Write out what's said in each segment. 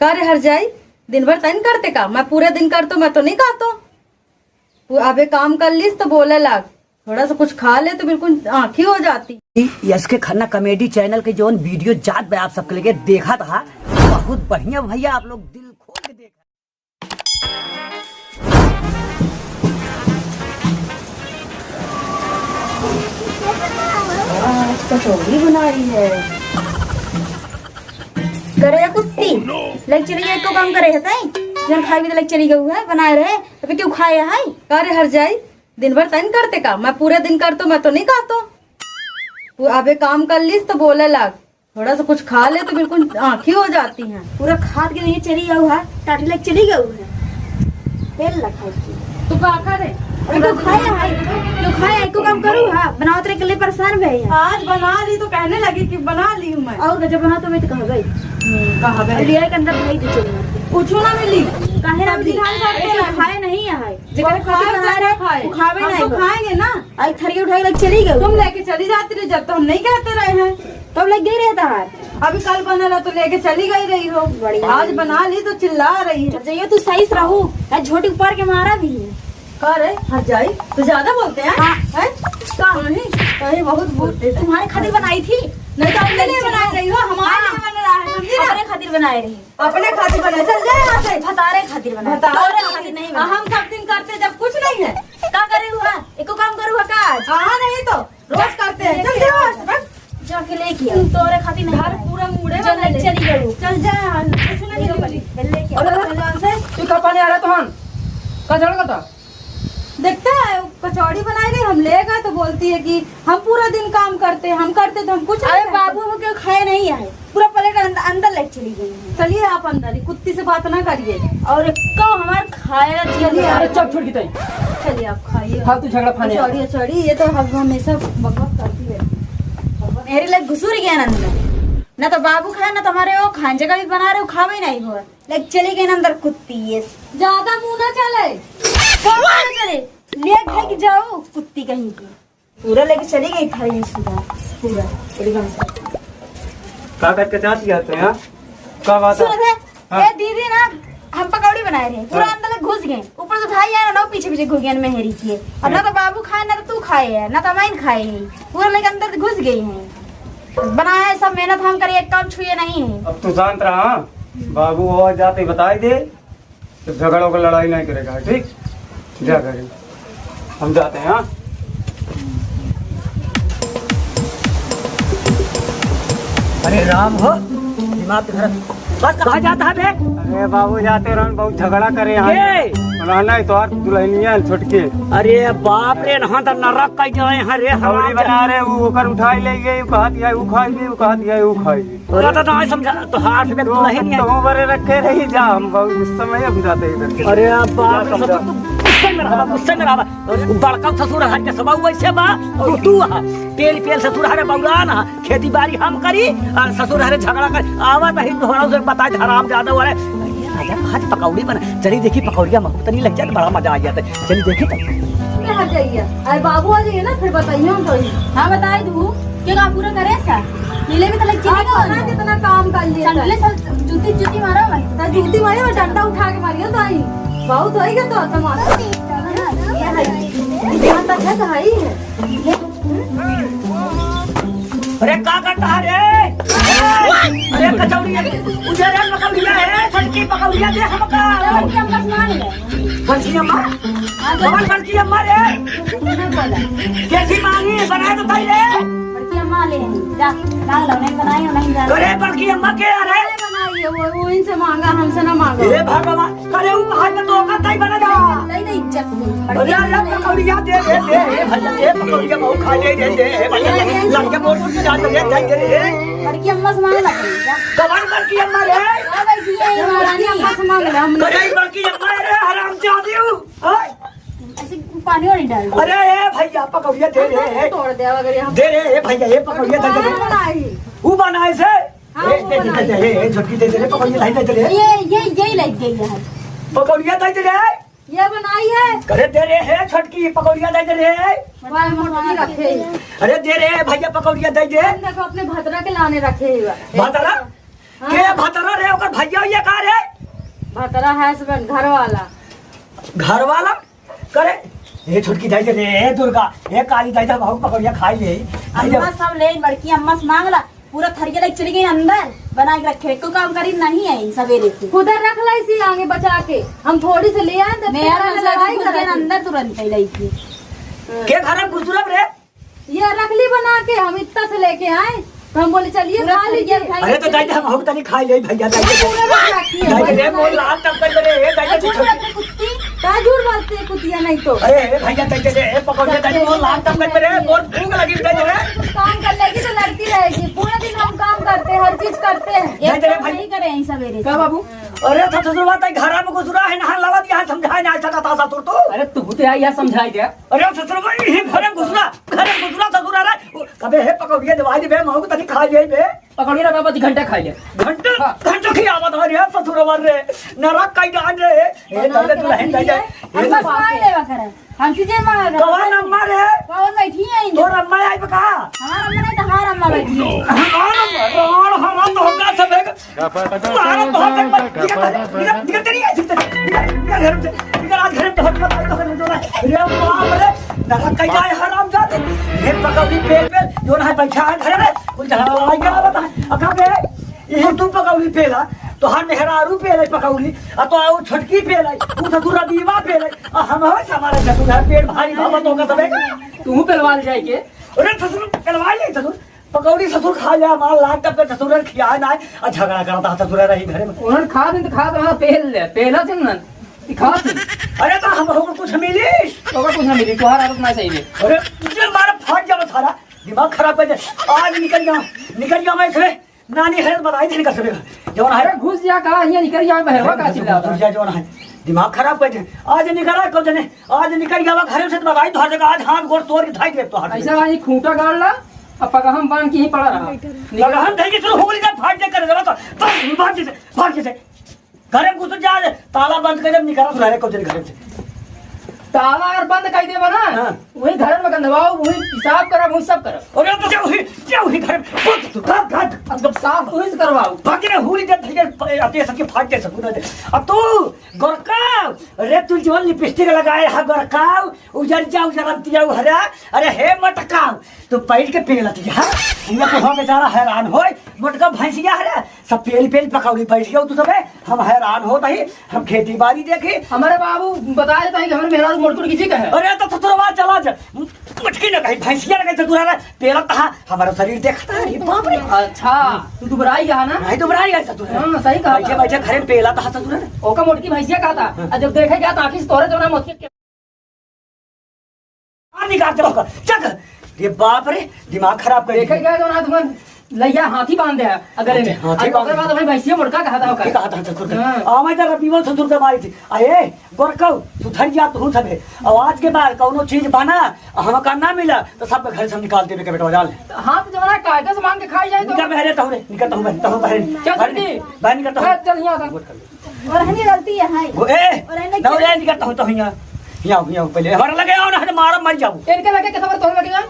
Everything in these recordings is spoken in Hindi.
कार्य हर जाई दिन भर तैन करते का मैं पूरे दिन करतो मैं तो नहीं खातो। अबे काम कर लीस तो बोले लाग थोड़ा सा कुछ खा ले तो बिल्कुल आँखी हो जाती। यश के खन्ना कॉमेडी चैनल के जो वीडियो जात मैं आप सबके लिए देखा था बहुत बढ़िया भैया, आप लोग दिल खोल के देखा। कचौड़ी बना रही है करे कुत्ती लग चली गई तो काम करे है ताई जन खाई भी तो लग चली गई है बनाए रहे अबे क्यों खाए है कार्य हर जाई दिन भर तैन करते का मैं पूरे दिन करतो मैं तो नहीं खातो। अबे काम कर लीस तो बोले लाग थोड़ा सा कुछ खा ले तो बिल्कुल आँखी हो जाती हैं। पूरा खाद के नहीं चली गई है टाटी लग चली गई है तेल लगा तू का करे तो खाया है जो खाया है को काम करूँ हाँ बनाओ तेरे के लिए परेशान भई है आज बना ली तो कहने लगी कि बना ली हूँ मैं। और जब बना तो मैं तो कहा गई कहा गई लिया के अंदर भाई तो चली कुछ ना मिली काहे ना सब्जी खाने करते हैं। खाए नहीं है जेकर खाए बना रहे खाए वो खावे हम नहीं तो खाएंगे ना। आई थरी उठाई लग चली गई तुम लेके चली जाती रही जब तो हम नहीं कहते रहे हैं। तब लग गई रहता है अभी कल बना रहा तो लेके चली गई रही हो आज बना ली तो चिल्ला रही है। जाइए तू सही से रहू झोटी ऊपर के मारा भी है करे हट जाई तो ज्यादा बोलते हैं हाँ। कहीं बहुत बोलते थे। तुम्हारे खातिर बनाई थी नहीं तो अपने लिए बना रही हो हमारे लिए बन रहा है समझी ना। अपने खातिर बनाए रही अपने खातिर बना चल जाए यहाँ से भतारे खातिर बनाए बताओ खातिर नहीं हम सब दिन करते जब कुछ नहीं है का करे हुआ एको काम करू हुआ काज हाँ नहीं तो रोज करते हैं चल जाओ जाके लेके आओ तोरे खातिर नहीं घर पूरा मुड़े चल बना ले। चली गई चल जाए कुछ नहीं मिली लेके और तू का पानी आ रहा तो हम का झड़ का था देखते है कचौड़ी बनाई गई हम ले गए तो बोलती है कि हम पूरा दिन काम करते हैं हम करते तो हम कुछ नहीं अरे करते। बाबू वो क्यों खाए नहीं आए पूरा प्लेट अंदर ले चली गई है चलिए आप अंदर ही कुत्ती से बात ना करिए। और कब हमारे खाया चलिए अरे आप चल छोड़ की ताई चलिए आप खाइए फालतू झगड़ा फाने कचौड़ी कचौड़ी ये तो हम हमेशा बकवास करती है। मेरे लिए घुसूर गया अंदर ना तो बाबू खाए ना तुम्हारे वो खान जगह भी बना रहे हो खावे नहीं हो लग चली गई अंदर कुत्ती ये ज्यादा मुंह ना चले चले ले खाई के जाओ कुत्ती कहीं की पूरा लेके चली गई थाली सीधा पूरा एकदम से का करके चाहती आते हैं का बात सुन है रे ए दीदी ना हम पकौड़ी बनाए रहे पूरा अंदर लग घुस गए ऊपर तो भाई आया ना पीछे पीछे घुस गए मेहरी किए और ना तो बाबू खाए ना तो तू खाए है ना तो मैं खाए है पूरा लेके अंदर घुस गई है बनाया है सब मेहनत हम करे एक काम छुए नहीं है अब तू शांत रहा बाबू आवाज जाते बता दे तो झगड़ों का लड़ाई नहीं करेगा ठीक जा करें हम जाते हैं हाँ अरे राम हो दिमाग घर बस कहाँ जाता है बे? अरे बाबू जाते रहो बहुत झगड़ा करे यहाँ के? रहना है तो और दुल्हनिया छोटके अरे बाप रे नहा तो नरक कह जाए यहाँ रे हमारी बना रहे वो ओकर उठाई ले गई वो कहा दिया वो खाएगी वो कहा दिया वो खाएगी तोरा तो नहीं समझा तो हाथ में तो नहीं है। तो बड़े रखे रही जा हम बहुत उस समय हम जाते इधर के। अरे बाप रे समझा। गुस्से में रहा गुस्से में रहा बड़का ससुर हट के सबा वैसे बा और तू हा तेल पेल ससुर हरे बउरा ना खेती बाड़ी हम करी और ससुर हरे झगड़ा कर आवा नहीं तोहरा से बताए हराम ज्यादा हो रहे आज पकौड़ी बना चली देखी पकौड़िया महू तनी लग जाए बड़ा मजा आ जाता है चली देखी क्या हट जाइए अरे बाबू आ जाइए ना फिर बताइए हम थोड़ी हाँ बताए तू क्या काम पूरा करे ऐसा नीले में तो लग चली आप कितना काम कर लिया चंडले सब जूती जूती मारा मैं जूती मारी और डंडा उठा के मारियो तो आई बहुत हो गया तो समाज ध्यान तक है कहाई है। अरे का करता है रे अरे कचौड़िया उधर है पकौड़िया है छटकी पकौड़िया दे हमका बंसी अम्मा कौन बंसी अम्मा रे कैसी मांगी बनाए तो भाई रे अरे बड़की अम्मा के अरे बनाइए वो इनसे मांगा हमसे ना मांगा हे भगवान अरे वो कहा तो का तई बना जा अरे अल्लाह पकौड़िया दे दे दे भैया दे पकौड़िया बहुत खा ले दे दे भैया लड़के मोड़ के जा दे दे दे लड़की अम्मा से मांग लगी कवन बड़की अम्मा रे अम्मा से मांग लिया हमने अरे बड़की अम्मा रे हराम जादी हूं पानी और नहीं डाल अरे ए भैया पकौड़िया दे रे तोड़ दिया अगर यहाँ दे रे ए भैया ये पकौड़िया दे दे बनाई वो बनाए से ए दे दे ए झटकी दे दे पकौड़िया लाई दे रे यही लग गई है पकौड़िया दे दे रे ये बनाई है करे दे रे है छटकी पकौड़िया दे दे रे वाह मोटी रखे अरे दे रे भैया पकौड़िया दे दे देखो अपने भद्रा के लाने रखे हुआ भतरा के भतरा रे ओकर भैया ये का रे भतरा हस्बैंड घर वाला। घर वाला करे ये छुटकी दाई दे रे दुर्गा ये काली दाई दा बहुत पकड़िया खाई ले अम्मा सब ले बड़की अम्मा से मांग ला, पूरा थरिया लेके चली गई अंदर, बना के रखे को काम करी नहीं आई सवेरे से। उधर रख ला इसी आगे बचा के, हम थोड़ी से ले आए तो मेरा लड़ाई घुस करे गए अंदर तुरंत ही लाई थी। के घर में घुसुरब रे ये रखली बना के हम इतना से लेके आए तो हम बोले चलिए पूरा खा लीजिए। थरिया अरे तो दाई दा हम तनी खाई ले भैया दाई पूरा रख रखी है। दाई दे मोर लाल तब कर दे ए दाई दे कुत्ती ताजूर बोलते हैं कुतिया नहीं तो। अरे भैया दाई दे ए पकड़ दे दाई मोर लाल तब कर दे मोर भूख लगी दाई दे कुछ काम कर लेगी तो लड़ती रहेगी, पूरा दिन हम काम करते हैं, हर चीज करते हैं। एक काम नहीं करे आई सवेरे का बाबू अरे तो ससुर बात है घर में घुसुरा है नहान लावत यहाँ समझाए ना ऐसा था ससुर तो अरे तू ते आया समझाई दे। अरे ससुर भाई ये घर में घुसुरा ससुर आ रहा है कबे है पकौड़िया दवाई दे महू तनी खा जाई बे पकड़िए ना बाबा जी घंटा खाई ले। घंटा की आवत हो रे ससुर वर रे नरक कई डाल रे ए तले तू रहन दे हम बस मांग लेवा करे, हम सीधे मांगा कौन अम्मा रे कौन बैठी है तोर अम्मा आई बका हमारा अम्मा नहीं तो हमारा अम्मा बैठी है। हम तो होगा सब है तुम्हारा तो होगा निकल तेरी आई निकल घर से निकल आज घर में तो होगा तो रे बाप रे नरक कई जाए हराम जाते ये पकौड़ी पे जो ना बैठा है घर में कुछ झगड़ा क्या बता अका पे ये तू पकौड़ी पेला तो हर मेहरारू पेले पकौड़ी आ तो वो छोटकी पेले तू ससुरा दीवा पेले आ हम हमारे ससुर है पेट भारी भावत होगा सबे तू पेलवाल जाए के अरे ससुर पेलवा ले ससुर पकौड़ी ससुर खा जा माल लाख टप पे ससुर खिया ना आ झगड़ा करता ससुर रही घर में उन्होंने खा दिन तो खा तो पहल ले पहला दिन ना खा थी अरे तो हम लोग कुछ मिली तो कुछ ना मिली तुम्हारा आदत ना सही है। अरे तुझे मारा फाट जाओ सारा दिमाग खराब कर दे आज निकल जाओ मैं इसमें नानी है बताई थी निकल सकेगा जो है अरे घुस जा कहा यहाँ निकल जा बहरवा का चिल्ला तुझे जो है दिमाग खराब कर दे आज निकला कब जने आज निकल गया घर से बताई तो हर जगह आज हाथ गोड़ तोड़ धाई दे तो ऐसा वाली खूंटा गाड़ ला अब पका हम बांध के ही पड़ा रहा लगा हम धाई के शुरू हो गई फाट दे कर दे तो भाग जैसे घर में घुस जा ताला बंद कर जब निकला सुना कब जने घर से ताला और बंद कर दे बना वही घर में गंदवाओ वही हिसाब करो वही सब करो और तो क्या हुई घर में अब साफ वही करवाओ बाकी ने हुई जब ठीक आते सबके फाट दे सकूं दे अब तू गोरकाव अरे तू जो लिपस्टिक लगाए है गोरकाव उजर दिया हरा अरे हे मटकाव तू पैर के पेल लती हां हम तो हो बेचारा हैरान होय मटका भैंसिया हरा सब पेल पकौड़ी बैठ गयो तू सबे हम हैरान होत ही हम खेती बाड़ी देखे हमारे बाबू बता देता है कि हमारे मेहरारू मोटकुर की जी है। अरे तो ससुरवा चला जा मटकी न कहीं भैंसिया न कहीं तुरा पेला कहा हमारा शरीर देखता है बाप रे अच्छा तू दुबराई कहा ना नहीं तो बुराई है ससुर हाँ, सही कहा बैठे बैठे घर में पेला था ससुर ओका मोटकी भैंसिया कहा था और जब देखे गया तो आखिर से तोरे जो ना मोटकी निकालते होगा चक ये बाप रे दिमाग खराब कर देखे गया तो ना तुम्हें लैया हाथी बांध है अगर हाथी अगर बांध बाद भाई भैंसिया मोटका कहा था के कहा था ससुर हाँ। आवे जरा पीवल ससुर के मारी थी आए गोरकव सुधर जा तू सबे आवाज के बाद कोनो चीज बना हम का ना मिला तो सब घर से हम निकाल देवे के बेटा डाल हाथ जमाना कायदे से मांग के खाई जाए तो निकल बहरे तो रे निकल तो बहरे चल जल्दी बाहर निकल तो चल यहाँ था और हनी गलती है हाय वो ए ना रे निकल तो यहाँ पहले हमारा लगे आओ ना मार मर जाऊं इनके लगे के खबर तो लगेगा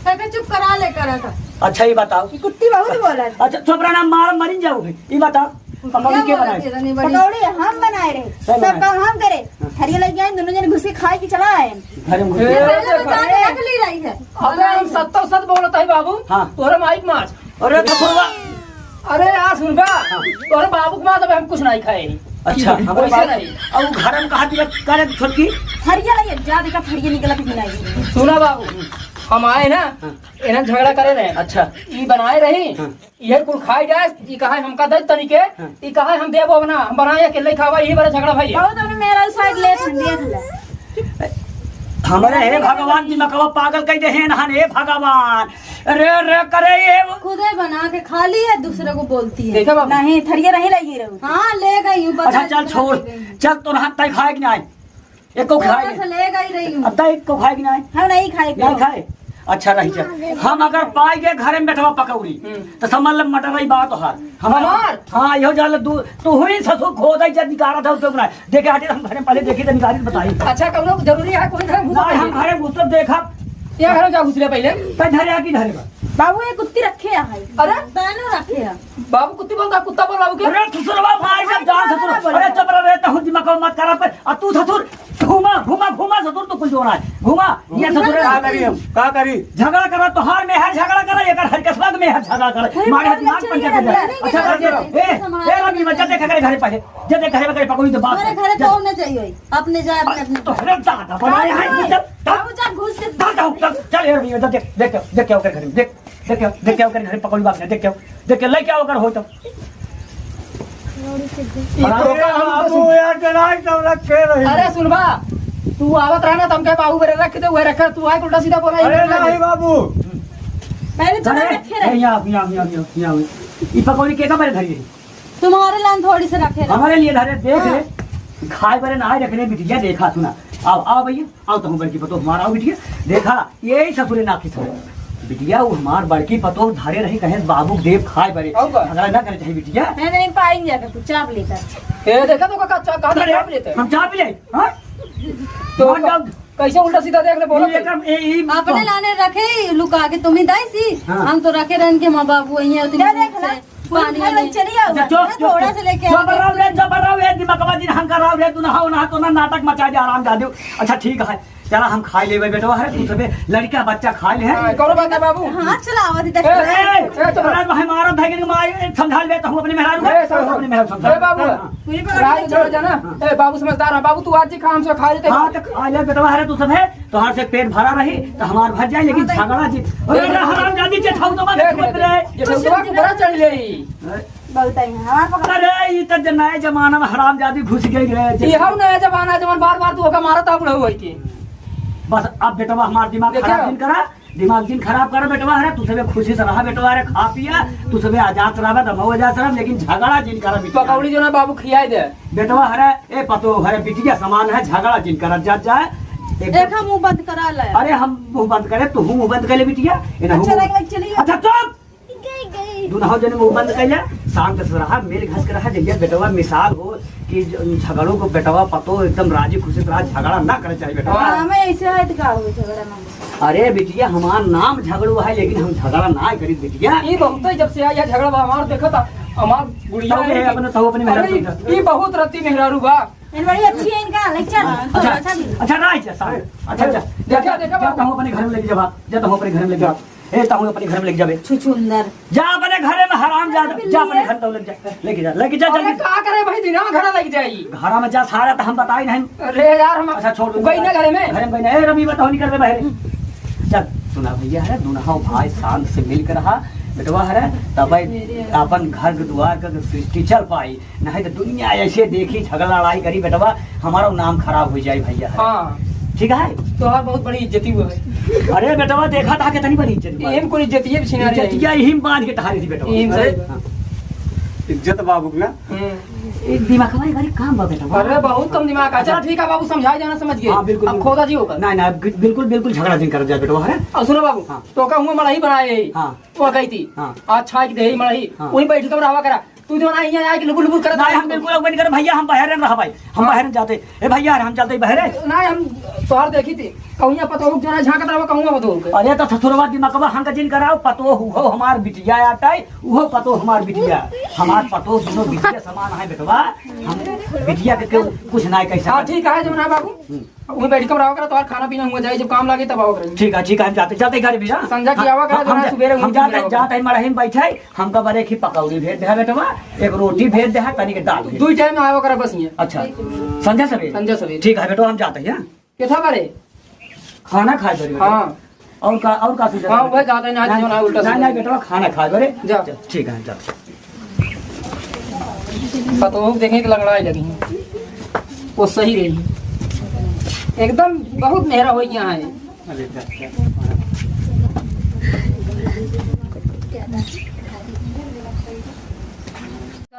कहते चुप करा ले करा था। अच्छा ये बताओ ये कुत्ती बहुत बोला है। अच्छा चोपड़ा नाम मार मरी जाओगे ये बताओ पकौड़ी के बनाए इतनी बड़ी पकौड़ी हम बनाए रहे, सब काम हम करे, थरिया लग गए दोनों जने घुस के खाए के चला आए। घर में घुस ए, गए। पहले बता के रख ली रही है। अबे हम सत्तो सत बोलता है बाबू हाँ। तोरे माइक मार अरे ससुरवा अरे यार सुन बा तोरे बाबू के मार हम कुछ नहीं खाए अच्छा हमारे वैसे बाप नहीं। अब घर में कहा दिया करे छोटकी थरिया लगे जा देखा थरिया निकला कि नहीं। सुना बाबू हम आए ना इन्हें झगड़ा करे रहे अच्छा ये बनाए रही ये कुल खाई जाए ये कहा हमका दे तरीके ये कहा हम देबो बना हम बनाए अकेले खावा यही बड़ा झगड़ा भाई बहुत अपने मेरा साइड ले देख ले। हमारे हे भगवान की मकवा पागल कह दे हैं हे भगवान रे रे करे ये खुदे बना के खा ली है, दूसरे को बोलती है। देखा बाबू नहीं थरिया नहीं लगी रहू। हाँ ले गई हूँ। अच्छा चल छोड़ चल तो हाथ तय खाए कि नहीं एक को खाए ले गई रही हूँ। अब तय एक को खाए कि नहीं हम नहीं खाए नहीं खाए अच्छा रही चल हम अगर पाए गए घर में बैठवा पकौड़ी तो समझ ल मटर रही बात हार हमार हाँ यो जाल तू हुई ससुर खोदा जब निकाला था उसको बनाए देखे हटे हम घर में पहले देखी तो निकाली बताई अच्छा कब लोग जरूरी है कोई घर घुसा हम घर में घुस देखा या घर जा घुसले पहले कहीं धरे आकी धरे बा बाबू ये कुत्ती रखे है अरे पहले रखे है। बाबू कुत्ती बोलता कुत्ता बोल बाबू के अरे ससुरवा भाई सब जान ससुर अरे चुप बको मत करा पर और तू ससुर घूमा घूमा घूमा ससुर तो कुछ होना है घूमा ये ससुर का करी हम का करी झगड़ा करा तोहार में है झगड़ा करा एक हर कसवा में है झगड़ा करा मारे दिमाग पंचा कर दे अच्छा कर ए रवि बच्चा देख करे घर पहले जे देख घर में पकोड़ी तो बात हमारे घरे तो होने चाहिए अपने जाए अपने अपने तो हरे दादा बनाए है बाबू जा घुस के दादा चल ए रवि देख देख देख क्या कर घर में देख देख क्या कर घर पकोड़ी बात देख क्या ले क्या कर हो तो बाबू यार डराई तब रखे रही अरे सुनबा तू आवत रहना तुम क्या बाबू बेरे रख दे वही रखा तू आए उल्टा सीधा बोला अरे नहीं बाबू पहले चला रखे रहे यहाँ ये पकौड़ी के मेरे धरी तुम्हारे लाइन थोड़ी से रखे रहो। हमारे लिए धरे देख ले खाए बरे ना रखने बिटिया देखा सुना आओ आओ भैया आओ तुम बड़की पतो हमारा आओ बिटिया देखा यही ससुरे नाखी सब बिटिया वो हमार बड़की पतो धारे रही कहे बाबू देव खाए बरे झगड़ा ना करे चाहिए बिटिया मैं नहीं पाएंगे अगर तू चाप लेकर ए देखा तो का कहां ले लेते हम चाह भी ले हां तो कैसे उल्टा सीधा देख ले बोलो अपने लाने रखे लुका के तुम ही दाई सी हाँ। हम तो रखे रहन के माँ बाबू यहाँ क्या देख ना पानी में चली आओ थोड़ा से लेके नाटक मचा दे आराम जा दो अच्छा ठीक है चला हम खाई ले बेटा है तू सबे लड़का बच्चा खाई ले कौन बात है बाबू हाँ चलावा दी हमारा भाई के मार समझा ले तो हम अपने मेहरारू अपने मेहरारू समझा ए बाबू राज छोड़ जाना ए बाबू समझदार है बाबू तू आज ही खाम से खा लेते हाँ तो खा ले बेटा है तू सब है तो हर से पेट भरा रही तो हमार भर जाए लेकिन झगड़ा जी हराम जादी जे खाऊ तो मत ये सब की बड़ा चढ़ ले बोलता है हमारे पकड़ अरे ये तो नए जमाना में हराम जादी घुस गई रे ये हम नया जमाना जमान बार बार तू होगा मारा था बुढ़ा हुआ के बस अब बेटवा हमारा दिमाग खराब दिन करा दिमाग दिन खराब करा बेटवा है तू सबे खुशी से रहा बेटवा है खा पिया तू सबे आजाद रहा तो मैं आजाद रहा लेकिन झगड़ा जिन करा पकौड़ी जो ना बाबू खियाई दे बेटवा है ए पतो है बिटिया समान है झगड़ा जिन करा जा जाए देखा मुंह बंद करा ले अरे हम मुंह बंद करे तू मुंह बंद कर ले बिटिया चलिए अच्छा चुप दुनहो जने मुंह बंद कर ले शाम के रहा मेल घस के रहा जइया बेटवा मिसाल हो कि झगड़ों को बेटवा पतो एकदम राजी खुशी रहा झगड़ा ना करे चाहिए बेटवा हमें ऐसे है तो का हो झगड़ा ना अरे बिटिया हमार नाम झगड़ू है लेकिन हम झगड़ा ना करी बिटिया ये बहुत ही जब से आया झगड़ा बा हमार देखा था हमार गुड़िया है अपने तो अपने मेहरारू ये बहुत रत्ती मेहरारू बा इन बड़ी अच्छी है इनका लेक्चर अच्छा अच्छा राइट अच्छा अच्छा देखा जा हम अपने घर में लेके जा जा हम अपने घर में लेके जा ए ता अपने घर में लेके जाबे छुछुंदर जा अपने घर में हराम जा अपने घर तो लेके जा अरे का करे भाई दिना घड़ा लग जाई घरा में जा सारा तो हम बताई नहीं अरे यार हम अच्छा छोड़ दो गई ना घरे में ए रवि बताओ निकल बाहर चल सुना भैया है दोनों भाई शांत से मिल कर रहा बेटवा है तब अपन घर द्वार का सृष्टि चल पाई नहीं तो दुनिया ऐसे देखी झगड़ा लड़ाई करी बेटवा हमारा नाम खराब हो जाए भैया हाँ ठीक है तो हाँ बहुत बड़ी इज्जती हुआ है अरे बेटवा देखा था कितनी बड़ी इज्जत एम कोई इज्जती है छिना रही इज्जतिया यही बांध के टहारी थी बेटवा एम से इज्जत बाबू की ना एक दिमाग हमारे घर काम बा बेटवा अरे बहुत कम दिमाग है चलो ठीक है बाबू समझाई जाना समझ गए हाँ, बिल्कुल, अब खोदा जी होगा नहीं नहीं बिल्कुल बिल्कुल झगड़ा दिन कर जाए बेटवा है अब सुनो बाबू हाँ। तो का हुआ मड़ाई बनाए हाँ। वो गई थी हाँ। आज छाई दे मड़ाई हाँ। वहीं बैठ कर रहा करा तू जो ना यहाँ आके लुबुल लुबुल करता नहीं हम बिल्कुल अगुवानी कर भैया हम बाहर रहा भाई हम बाहर जाते ए भैया हम चलते बाहर ना हम तोहर देखी थी कहूँ पतो जो ना झांकत रहा कहूँ पतो अरे तो ससुरवा दिमागवा हम का जिन कराओ पतो हो हमार बिटिया आटा है वो पतो हमार बिटिया हमार पतो दोनों बिटिया समान है बेटवा हम बिटिया के क्यों कुछ ना कैसा हाँ ठीक है जो ना बाबू वहीं बैठ कर रहा करा तोहर खाना पीना हुआ जाए जब काम लगे तब आओ करे ठीक है हम जाते जाते घर भैया संजा की आवा करा जो ना सुबेरे हम जाते मड़ही में बैठे हमका बड़े की पकौड़ी भेज दे बेटवा एक रोटी भेज दे तनी के दाल दो टाइम में आवा करा बस ये अच्छा संजय सवेरे संजय सवेरे ठीक है बेटवा हम जाते हैं कैसा करे खाना खाए बरे हाँ और का सुझाव हाँ वही जाते ना जो ना उल्टा नहीं बेटवा खाना खाए बरे जा ठीक है जा पतो देखें कि लंगड़ाई लगी है वो सही रही एकदम बहुत मेहरा हो यहाँ है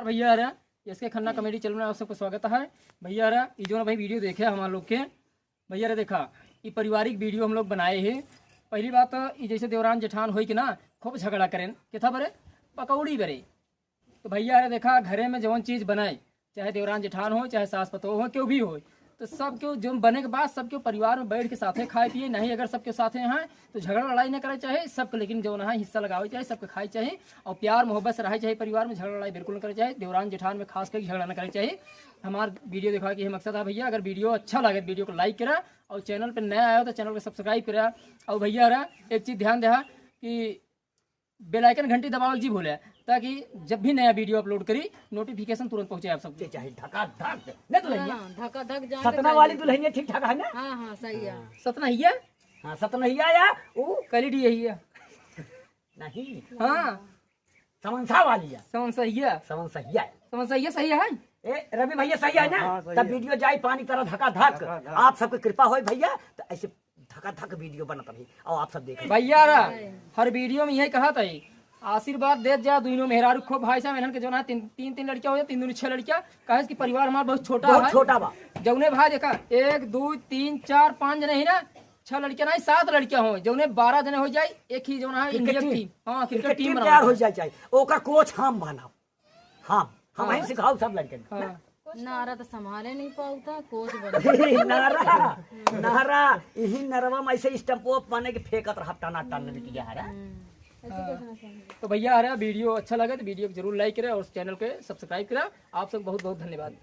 भैया अरे इसके खन्ना कमेडी चैनल में आप सबको स्वागत है भैया अरे ये जो ना भाई वीडियो देखे हमारे लोग के भैया अरे देखा ये पारिवारिक वीडियो हम लोग बनाए हैं पहली बात ये जैसे देवरान जेठान हो कि ना खूब झगड़ा करें क्या बरे पकौड़ी बरे तो भैया अरे देखा घरे में जौन चीज़ बनाए चाहे देवरान जेठान हो चाहे सास पतो हो क्यों भी हो तो सबके जो बने के बाद सबके परिवार में बैठ के साथे खाए पिए, नहीं अगर सबके साथे हैं तो झगड़ा लड़ाई नहीं करे चाहे सबके, लेकिन जो ना हिस्सा लगावे चाहे सबके खाए चाहिए और प्यार मोहब्बत से रहे चाहिए परिवार में, झगड़ा लड़ाई बिल्कुल न करे चाहिए, देवरान जेठान में खास करके झगड़ा न करे चाहिए। हमारा वीडियो दिखा के ये मकसद है भैया। अगर वीडियो अच्छा लगे वीडियो को लाइक करा और चैनल पर नया आया हो तो चैनल को सब्सक्राइब करा। और भैया रहा एक चीज़ ध्यान देहा कि बेल आइकन घंटी दबावल जी भूले, ताकि जब भी नया वीडियो अपलोड करी नोटिफिकेशन तुरंत पहुंचे आप सबके। चाहे धका धक नहीं दुल्हनिया, धक्का धक जा सतना वाली दुल्हनिया ठीक ठाक है ना? हाँ हाँ सही है। सतना ही है, हाँ सतनहिया या वो क्वालिटी यही है। नहीं हाँ समनसा वाली है, समझ सही है, समन सहिया है। समझ सही है, सही है। ए रवि भैया सही है ना? हाँ, सही तब है। वीडियो जाए पानी तरह धका धक, आप सबकी कृपा हो भैया तो ऐसे धका धक वीडियो बनता भी और आप सब देखें। भैया रा हर वीडियो में यही कहा था, आशीर्वाद दे जा दोनों मेहरारू खूब भाई साहब इन्हन के जो ना तीन लड़कियां हो जाए, 3 दूनी 6 लड़कियां, कहे कि परिवार हमारा बहुत छोटा बहुत है। छोटा बा। जौने भाई देखा 1 2 3 4 5 जने ही ना, 6 लड़कियां नहीं 7 लड़कियां हो, जौने 12 जने हो जाए एक ही जो ना इंडिया टीम, हाँ क्रिकेट टीम तैयार हो जाए चाहिए, ओकर कोच हम बनाओ, हम ही सिखाओ सब लड़के हाँ। नारा तो संभाले नहीं पाता कोच बन नारा नारा यही नरवा में ऐसे स्टम्पो बने के फेंकत रहा टाना टान बिटिया है। तो भैया आ रहा वीडियो अच्छा लगे तो वीडियो को जरूर लाइक करें और चैनल के सब्सक्राइब करें। आप सब बहुत बहुत धन्यवाद।